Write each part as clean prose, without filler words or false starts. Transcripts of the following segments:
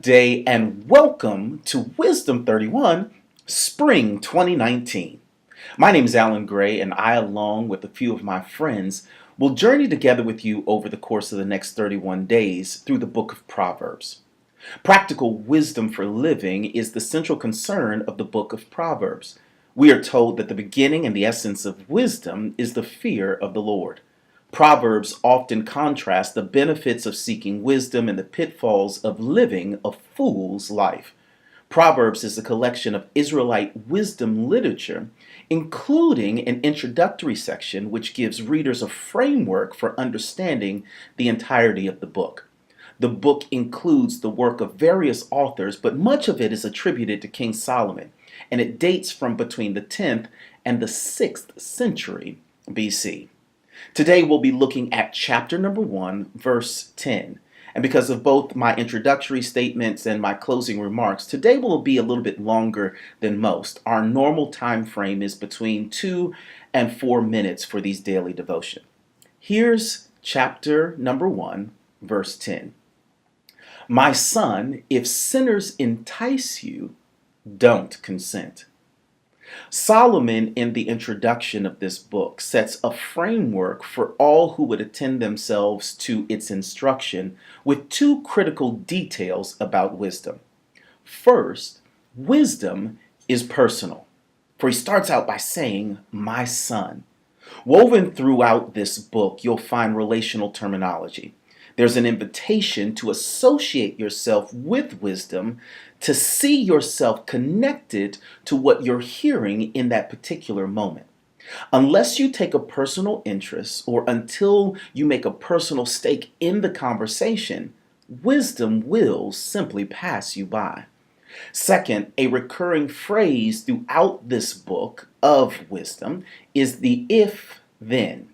Good day and welcome to Wisdom 31, Spring 2019. My name is Alan Gray, and I, along with a few of my friends, will journey together with you over the course of the next 31 days through the book of Proverbs. Practical wisdom for living is the central concern of the book of Proverbs. We are told that the beginning and the essence of wisdom is the fear of the Lord. Proverbs often contrast the benefits of seeking wisdom and the pitfalls of living a fool's life. Proverbs is a collection of Israelite wisdom literature, including an introductory section which gives readers a framework for understanding the entirety of the book. The book includes the work of various authors, but much of it is attributed to King Solomon, and it dates from between the 10th and the 6th century BC. Today we'll be looking at chapter number 1, verse 10. And because of both my introductory statements and my closing remarks, today will be a little bit longer than most. Our normal time frame is between 2 and 4 minutes for these daily devotion. Here's chapter number 1, verse 10. My son, if sinners entice you, don't consent. Solomon, in the introduction of this book, sets a framework for all who would attend themselves to its instruction with two critical details about wisdom. First, wisdom is personal, for he starts out by saying, my son. Woven throughout this book, you'll find relational terminology. There's an invitation to associate yourself with wisdom, to see yourself connected to what you're hearing in that particular moment. Unless you take a personal interest or until you make a personal stake in the conversation, wisdom will simply pass you by. Second, a recurring phrase throughout this book of wisdom is the if-then.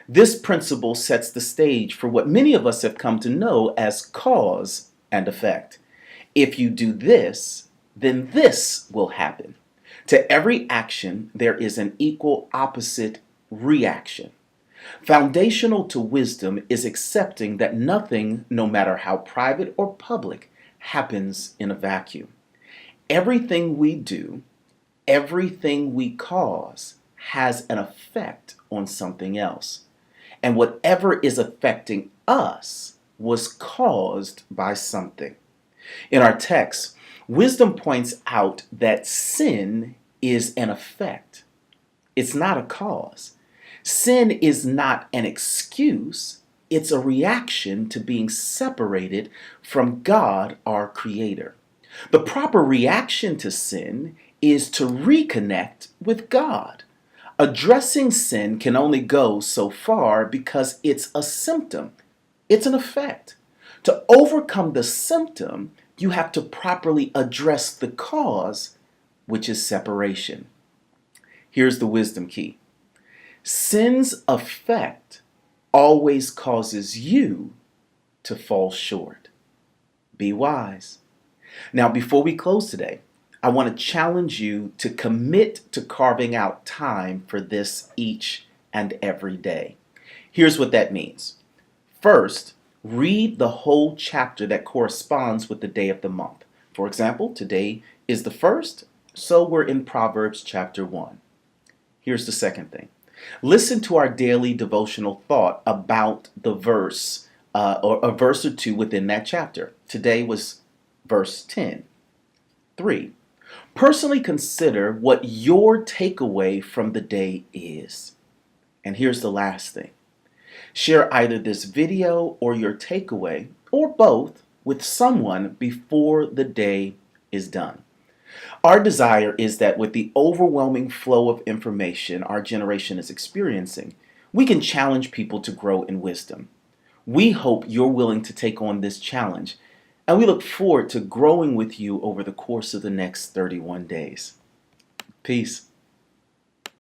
This principle sets the stage for what many of us have come to know as cause and effect. If you do this, then this will happen. To every action, there is an equal opposite reaction. Foundational to wisdom is accepting that nothing, no matter how private or public, happens in a vacuum. Everything we do, everything we cause, has an effect on something else. And whatever is affecting us was caused by something. In our text, wisdom points out that sin is an effect. It's not a cause. Sin is not an excuse. It's a reaction to being separated from God, our Creator. The proper reaction to sin is to reconnect with God. Addressing sin can only go so far because it's a symptom. It's an effect. To overcome the symptom, you have to properly address the cause, which is separation. Here's the wisdom key. Sin's effect always causes you to fall short. Be wise. Now, before we close today, I want to challenge you to commit to carving out time for this each and every day. Here's what that means. First, read the whole chapter that corresponds with the day of the month. For example, today is the 1st, so we're in Proverbs chapter 1. Here's the second thing. Listen to our daily devotional thought about the verse, or a verse or two within that chapter. Today was verse 10. 3. Personally consider what your takeaway from the day is. And here's the last thing. Share either this video or your takeaway, or both, with someone before the day is done. Our desire is that with the overwhelming flow of information our generation is experiencing, we can challenge people to grow in wisdom. We hope you're willing to take on this challenge, and we look forward to growing with you over the course of the next 31 days. Peace.